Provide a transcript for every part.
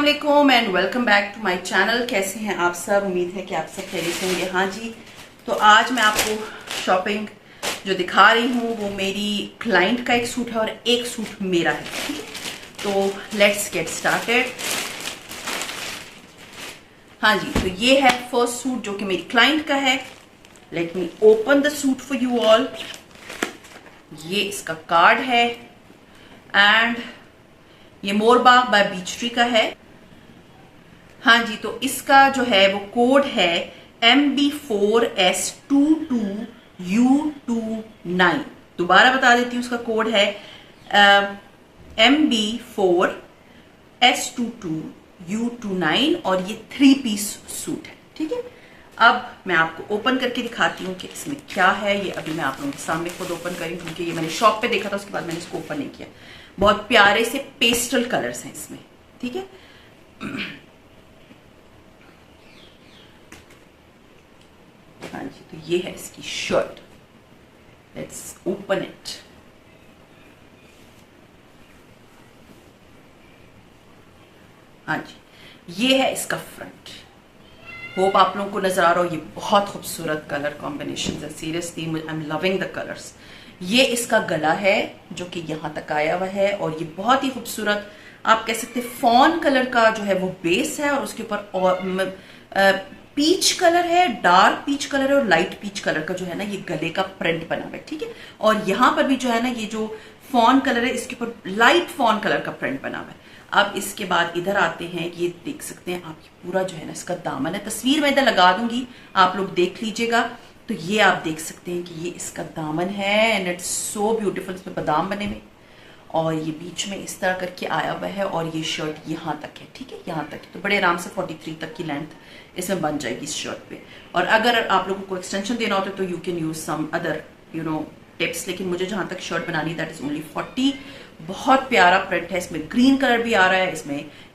वालेकुम and welcome back to my channel. कैसे हैं आप सब? उम्मीद है कि आप सब खैरियत से होंगे। हाँ जी, तो आज मैं आपको शॉपिंग जो दिखा रही हूँ वो मेरी क्लाइंट का एक सूट है और एक सूट मेरा है। ठीक है, तो लेट्स गेट स्टार्टेड। हाँ जी, तो ये है फर्स्ट सूट जो कि मेरी क्लाइंट का है। Let me open the suit for you all. ये इसका कार्ड है एंड ये मोरबाग बाय बीच ट्री का है। हाँ जी, तो इसका जो है वो कोड है MB4S22U29। दोबारा बता देती हूँ, उसका कोड है MB4S22U29 और ये 3 पीस सूट है। ठीक है, अब मैं आपको ओपन करके दिखाती हूँ कि इसमें क्या है। ये अभी मैं आप लोगों के सामने खुद ओपन करी क्योंकि ये मैंने शॉप पे देखा था, उसके बाद मैंने इसको ओपन नहीं किया। बहुत प्यारे से पेस्टल कलर्स हैं इसमें। ठीक है, हाँ जी, तो ये है इसकी शर्ट। Let's open it. हाँ जी, ये है इसका फ्रंट। होप आप लोगों को नजर आ रहा हो। ये बहुत खूबसूरत कलर कॉम्बिनेशन है। Seriously I am loving the colours. ये इसका गला है जो कि यहां तक आया हुआ है और ये बहुत ही खूबसूरत, आप कह सकते फॉन कलर का जो है वो बेस है और उसके ऊपर पीच कलर है, डार्क पीच कलर है और लाइट पीच कलर का जो है ना ये गले का प्रिंट बना हुआ है। ठीक है, और यहां पर भी जो है ना ये जो फॉन कलर है इसके ऊपर लाइट फॉन कलर का प्रिंट बना हुआ है। अब इसके बाद इधर आते हैं, ये देख सकते हैं आप, ये पूरा जो है ना इसका दामन है। तस्वीर मैं इधर लगा दूंगी, आप लोग देख लीजिएगा। तो ये आप देख सकते हैं कि ये इसका दामन है एंड इट्स सो ब्यूटीफुल। इसमें बादाम बने हुए और ये बीच में इस तरह करके आया हुआ है और ये शर्ट यहाँ तक है। ठीक है, यहाँ तक है, तो बड़े आराम से 43 तक की लेंथ इसमें बन जाएगी इस शर्ट पे। और अगर आप लोगों को एक्सटेंशन देना होता है तो you can use some other tips, लेकिन मुझे जहां तक शर्ट बनानी दैट इज ओनली 40। बहुत प्यारा प्रिंट है। इसमें ग्रीन कलर भी आ रहा है,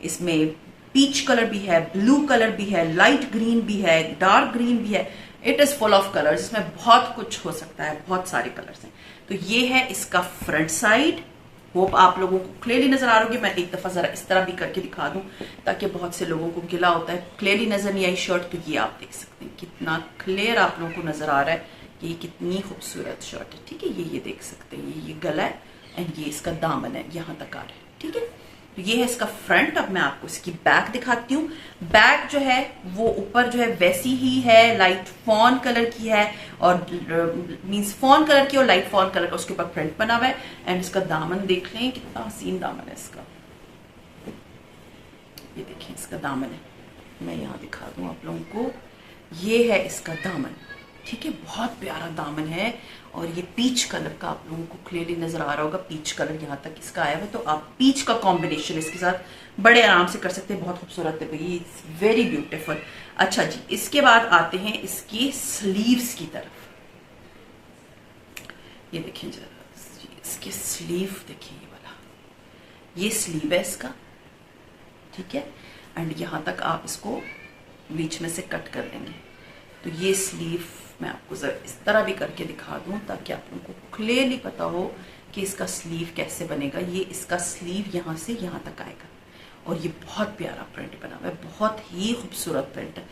इसमें पीच कलर भी है, ब्लू कलर भी है, लाइट ग्रीन भी है, डार्क ग्रीन भी है। It is full of colours. इसमें बहुत कुछ हो सकता है, बहुत सारे कलर्स हैं। तो ये है इसका फ्रंट साइड। होप आप लोगों को क्लियरली नजर आ रही है। मैं एक दफा जरा इस तरह भी करके दिखा दूं ताकि बहुत से लोगों को गिला होता है, क्लियरली नजर नहीं आई शर्ट। तो ये आप देख सकते हैं कितना क्लियर आप लोगों को नजर आ रहा है कि ये कितनी खूबसूरत शर्ट है। ठीक है, ये देख सकते हैं, ये गला है एंड ये इसका दामन है, यहां तक आ रहा है। ठीक है, तो ये है इसका फ्रंट। अब मैं आपको इसकी बैक दिखाती हूँ। बैक जो है वो ऊपर जो है वैसी ही है, लाइट फॉन कलर की है और मींस फॉन कलर की और लाइट फॉन कलर का उसके ऊपर प्रिंट बना हुआ है। एंड इसका दामन देख लें, कितना हसीन दामन है इसका। ये देखें, इसका दामन है, मैं यहाँ दिखा दूं आप लोगों को। ये है इसका दामन। ठीक है, बहुत प्यारा दामन है और ये पीच कलर का आप लोगों को क्लियरली नजर आ रहा होगा। पीच कलर यहाँ तक इसका आया हुआ है, तो आप पीच का कॉम्बिनेशन इसके साथ बड़े आराम से कर सकते हैं। बहुत खूबसूरत है, ये वेरी ब्यूटीफुल। अच्छा जी, इसके बाद आते हैं इसकी स्लीव्स की तरफ। ये देखें जरा, इसके स्लीव देखिए, ये वाला ये स्लीव है इसका। ठीक है, एंड यहाँ तक आप इसको बीच में से कट कर देंगे। तो ये स्लीव मैं आपको जरा इस तरह भी करके दिखा दूं ताकि आप लोगों को क्लियरली पता हो कि इसका स्लीव कैसे बनेगा। ये इसका स्लीव यहाँ से यहाँ तक आएगा और ये बहुत प्यारा प्रिंट बना हुआ है, बहुत ही खूबसूरत प्रिंट है।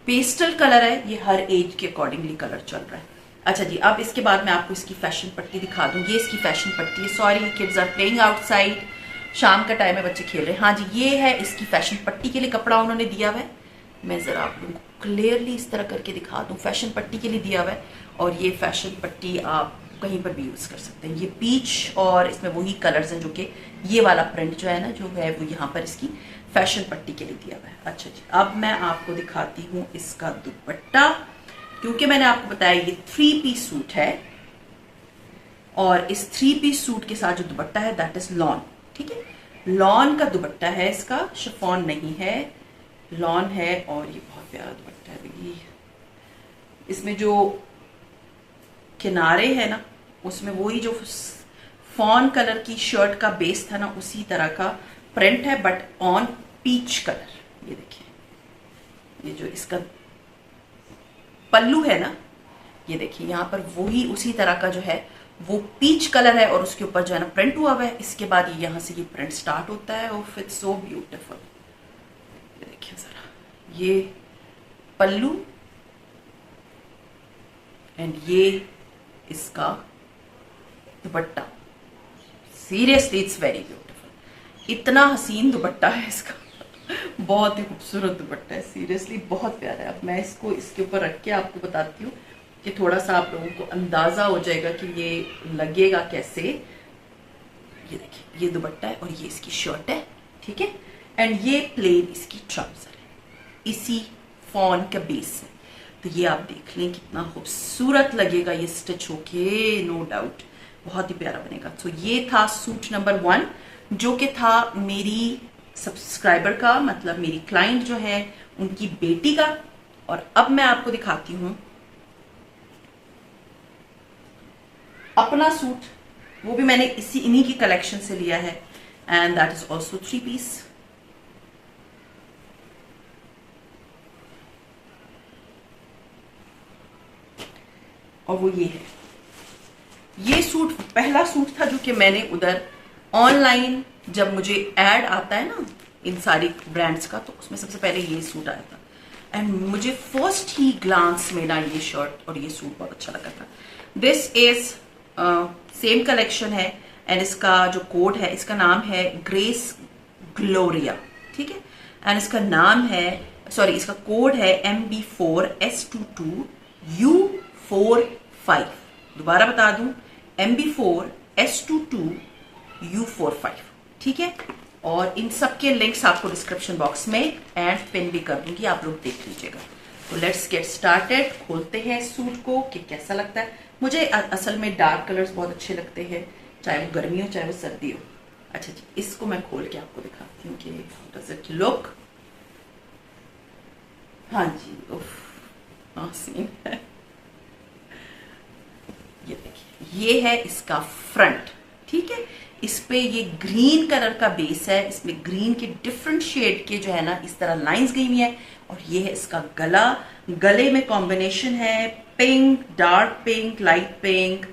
पेस्टल कलर है, ये हर एज के अकॉर्डिंगली कलर चल रहा है। अच्छा जी, अब इसके बाद मैं आपको इसकी फैशन पट्टी दिखा दूं। ये इसकी फैशन पट्टी है। Sorry, kids are playing outside, शाम का टाइम है, बच्चे खेल रहे हैं। हाँ जी, ये है इसकी फैशन पट्टी के लिए कपड़ा उन्होंने दिया हुआ है। मैं जरा आप लोगों को क्लियरली इस तरह करके दिखा दूं। फैशन पट्टी के लिए दिया हुआ है और ये फैशन पट्टी आप कहीं पर भी यूज कर सकते हैं। ये पीच और इसमें वही कलर्स हैं जो कि ये वाला प्रिंट जो है ना जो है वो यहाँ पर इसकी फैशन पट्टी के लिए दिया हुआ है। अच्छा जी, अब मैं आपको दिखाती हूँ इसका दुपट्टा। क्योंकि मैंने आपको बताया ये 3 पीस सूट है और इस 3 पीस सूट के साथ जो दुपट्टा है दैट इज लॉन। ठीक है, लॉन का दुपट्टा है इसका, शिफॉन नहीं है, लॉन है और ये बहुत प्यारा दुपट्टा है। ये इसमें जो किनारे है ना उसमें वही जो फॉन कलर की शर्ट का बेस था ना उसी तरह का प्रिंट है बट ऑन पीच कलर। ये देखिए, ये जो इसका पल्लू है ना, ये देखिए यहाँ पर वही उसी तरह का जो है वो पीच कलर है और उसके ऊपर जो है ना प्रिंट हुआ हुआ है। इसके बाद ये यहाँ से ये प्रिंट स्टार्ट होता है और इट्स सो ब्यूटीफुल। ये पल्लू एंड ये इसका दुपट्टा। सीरियसली इट्स वेरी ब्यूटीफुल, इतना हसीन दुपट्टा है इसका बहुत ही खूबसूरत दुपट्टा है, सीरियसली बहुत प्यारा है। अब मैं इसको इसके ऊपर रख के आपको बताती हूँ कि थोड़ा सा आप लोगों को अंदाजा हो जाएगा कि ये लगेगा कैसे। ये देखिए ये दुपट्टा है और ये इसकी शर्ट है, ठीक है, एंड ये प्लेन इसकी ट्राउजर है इसी फॉन का बेस है। तो ये आप देख लें कितना खूबसूरत लगेगा ये स्टिच होके, नो डाउट बहुत ही प्यारा बनेगा। तो ये था सूट नंबर 1 जो कि था मेरी सब्सक्राइबर का, मतलब मेरी क्लाइंट जो है उनकी बेटी का। और अब मैं आपको दिखाती हूं अपना सूट, वो भी मैंने इन्हीं की कलेक्शन से लिया है and that is also 3 piece. और वो ये है, ये सूट पहला सूट था जो कि मैंने उधर ऑनलाइन, जब मुझे ऐड आता है ना इन सारी ब्रांड्स का, तो उसमें सबसे पहले ये सूट आया था एंड मुझे फर्स्ट ही ग्लांस में ना ये शर्ट और ये सूट बहुत अच्छा लगा था। दिस इज सेम कलेक्शन है एंड इसका जो कोड है, इसका नाम है ग्रेस ग्लोरिया, ठीक है, एंड इसका नाम है, सॉरी इसका कोड है MB4S22U45। दोबारा बता दूं, MB4S22U45, ठीक है। और इन सब के लिंक्स आपको डिस्क्रिप्शन बॉक्स में एंड पिन भी कर दूंगी, आप लोग देख लीजिएगा। तो लेट्स गेट स्टार्टेड, खोलते हैं सूट को कि कैसा लगता है। मुझे असल में डार्क कलर्स बहुत अच्छे लगते हैं, चाहे वो गर्मी हो चाहे वो सर्दी हो। अच्छा जी, इसको मैं खोल के आपको दिखाती हूँ कि हाउ डज इट लुक। हाँ जी, उफ सीन है। ये देखिए ये है इसका फ्रंट, ठीक है। इस पे ये ग्रीन कलर का बेस है, इसमें ग्रीन के डिफरेंट शेड के जो है ना इस तरह लाइंस गई हुई है। और ये है इसका गला, गले में कॉम्बिनेशन है pink, dark pink, light pink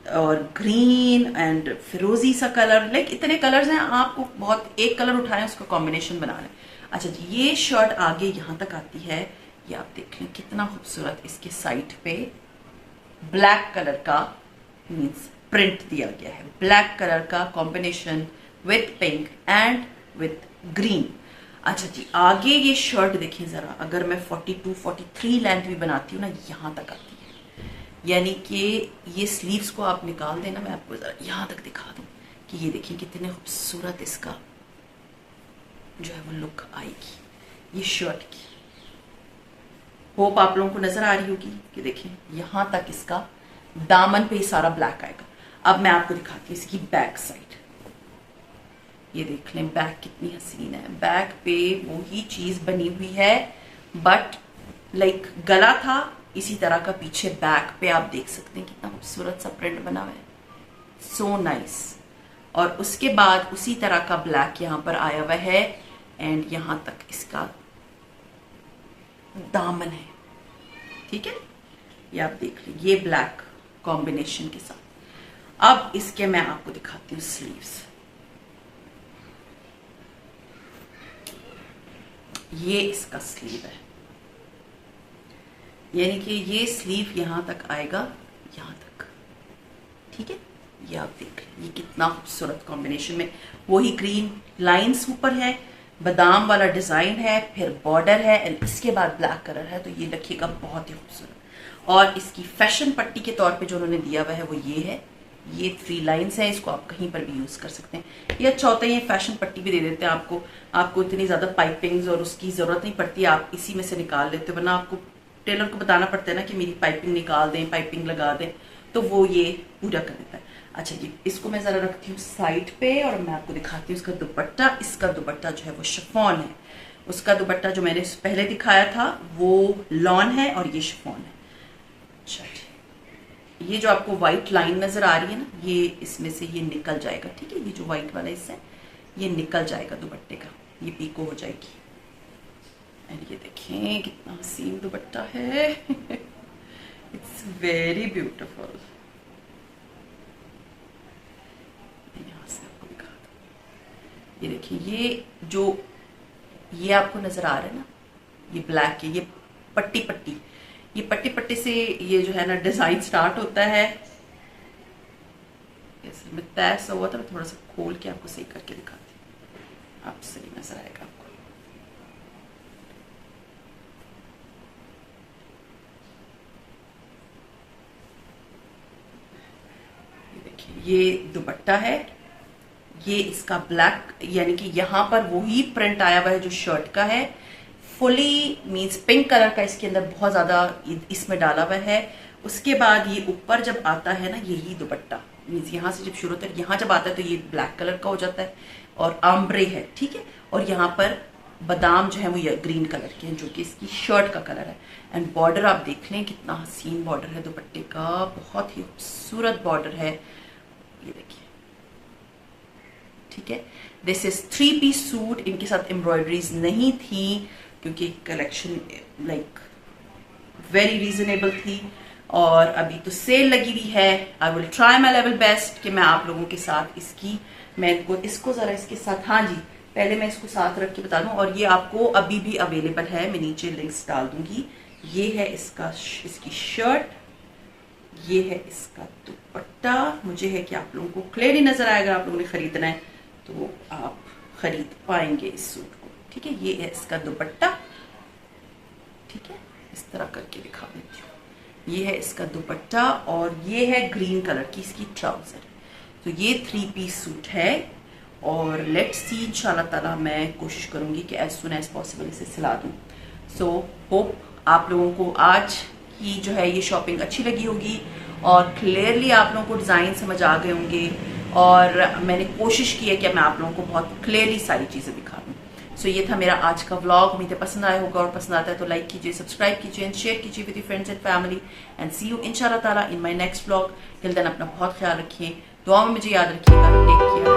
और ग्रीन एंड फिरोजी सा कलर। लाइक इतने कलर्स हैं, आपको बहुत एक कलर उठाएं उसका कॉम्बिनेशन बना लें। अच्छा जी, ये शर्ट आगे यहां तक आती है, ये आप देख लें कितना खूबसूरत इसके साइड पे ब्लैक कलर का मीन्स प्रिंट दिया गया है, ब्लैक कलर का combination with pink and with green. अच्छा जी, आगे ये शर्ट देखिए जरा, अगर मैं 42-43 लेंथ भी बनाती हूँ ना, यहां तक आती है, यानी कि ये स्लीव्स को आप निकाल देना, मैं आपको जरा यहां तक दिखा दूं कि ये देखिए कितने खूबसूरत इसका जो है वो लुक आएगी ये शर्ट की। होप आप लोगों को नजर आ रही होगी कि देखिए यहां तक इसका दामन पे ही सारा ब्लैक आएगा। अब मैं आपको दिखाती हूँ इसकी बैक साइड, ये देख लें बैक कितनी हसीन है। बैक पे वही चीज बनी हुई है, बट लाइक गला था इसी तरह का पीछे बैक पे आप देख सकते हैं कितना खूबसूरत सा प्रिंट बना हुआ है, सो नाइस। और उसके बाद उसी तरह का ब्लैक यहाँ पर आया हुआ है एंड यहां तक इसका दामन है, ठीक है, ये आप देख लीजिए ये ब्लैक कॉम्बिनेशन के साथ। अब इसके मैं आपको दिखाती हूँ स्लीव्स। ये इसका स्लीव है, यानी कि ये स्लीव यहां तक आएगा, यहां तक, ठीक है। ये आप देख लीजिए ये कितना खूबसूरत कॉम्बिनेशन में, वही ग्रीन लाइंस ऊपर है, बादाम वाला डिजाइन है, फिर बॉर्डर है एंड इसके बाद ब्लैक कलर है, तो ये देखिएगा बहुत ही खूबसूरत। और इसकी फैशन पट्टी के तौर पे जो उन्होंने दिया हुआ है वो ये है, ये 3 लाइंस है, इसको आप कहीं पर भी यूज कर सकते हैं। ये अच्छा होता है, ये फैशन पट्टी भी दे देते हैं आपको इतनी ज्यादा पाइपिंग्स और उसकी जरूरत नहीं पड़ती, आप इसी में से निकाल लेते हो, वरना आपको टेलर को बताना पड़ता है ना कि मेरी पाइपिंग निकाल दें, पाइपिंग लगा दें, तो वो ये पूरा कर देता है। अच्छा जी, इसको मैं जरा रखती हूँ साइड पे और मैं आपको दिखाती हूँ इसका दुपट्टा। इसका दुपट्टा जो है वो शिफॉन है, उसका दुपट्टा जो मैंने पहले दिखाया था वो लॉन है और ये शिफॉन है। अच्छा जी, ये जो आपको व्हाइट लाइन नजर आ रही है ना, ये इसमें से ये निकल जाएगा, ठीक है, ये जो व्हाइट वाला हिस्सा है ये निकल जाएगा दुपट्टे का, ये पीको हो जाएगी। एंड ये देखें कितना हसीन दुपट्टा है इट्स वेरी ब्यूटिफुल। यहां से आपको दिखा दूं, ये देखिए ये जो ये आपको नजर आ रहा है ना, ये ब्लैक है, ये पट्टी पट्टी, ये पट्टी पट्टी से ये जो है ना डिजाइन स्टार्ट होता है। ऐसे में तय सा हुआ था, मैं थोड़ा सा खोल के आपको सही करके दिखाती हूँ, आप सही नजर आएगा आपको। ये देखिए, ये दुपट्टा है, ये इसका ब्लैक, यानी कि यहाँ पर वही प्रिंट आया हुआ है जो शर्ट का है। फुली मीन्स पिंक कलर का इसके अंदर बहुत ज्यादा इसमें डाला हुआ है। उसके बाद ये ऊपर जब आता है ना, यही दुपट्टा मीन्स यहाँ से जब शुरू होता है, यहाँ जब आता है तो ये ब्लैक कलर का हो जाता है और आम्ब्रे है, ठीक है। और यहाँ पर बादाम जो है वो ये ग्रीन कलर के हैं, जो कि इसकी शर्ट का कलर है। एंड बॉर्डर आप देख लें कितना हसीन बॉर्डर है दुपट्टे का, बहुत ही खूबसूरत बॉर्डर है, ये देखिए, ठीक है। दिस इज 3 पीस सूट, इनके साथ एम्ब्रॉयडरीज नहीं थी क्योंकि कलेक्शन लाइक वेरी रीजनेबल थी और अभी तो सेल लगी हुई है। I will try my level best कि मैं आप लोगों के साथ मैं इसको जरा इसके साथ, हाँ जी, पहले मैं इसको साथ रख के बता दूं। और ये आपको अभी भी अवेलेबल है, मैं नीचे लिंक्स डाल दूंगी। ये है इसकी शर्ट, ये है इसका दुपट्टा। मुझे है कि आप लोगों को क्लियरली नजर आएगा, आप लोगों ने खरीदना है तो आप खरीद पाएंगे इस सूट को, ठीक है। ये है इसका दुपट्टा, ठीक है, इस तरह करके दिखा देती हूँ। ये है इसका दुपट्टा और ये है ग्रीन कलर की इसकी ट्राउजर। तो ये 3 पीस सूट है और लेट्स सी, इंशाल्लाह ताला मैं कोशिश करूंगी कि एज सुन एज पॉसिबल इसे सिला दूं। सो होप आप लोगों को आज की जो है ये शॉपिंग अच्छी लगी होगी और क्लियरली आप लोगों को डिज़ाइन समझ आ गए होंगे और मैंने कोशिश की है कि मैं आप लोगों को बहुत क्लियरली सारी चीज़ें दिखा दूँ। सो ये था मेरा आज का व्लॉग, उम्मीद है पसंद आया होगा और पसंद आता है तो लाइक कीजिए, सब्सक्राइब कीजिए एंड शेयर कीजिए with your friends and family and see you इंशाल्लाह ताला in my next vlog. Till then अपना बहुत ख्याल रखिए, दुआ में मुझे याद रखिएगा। Take care.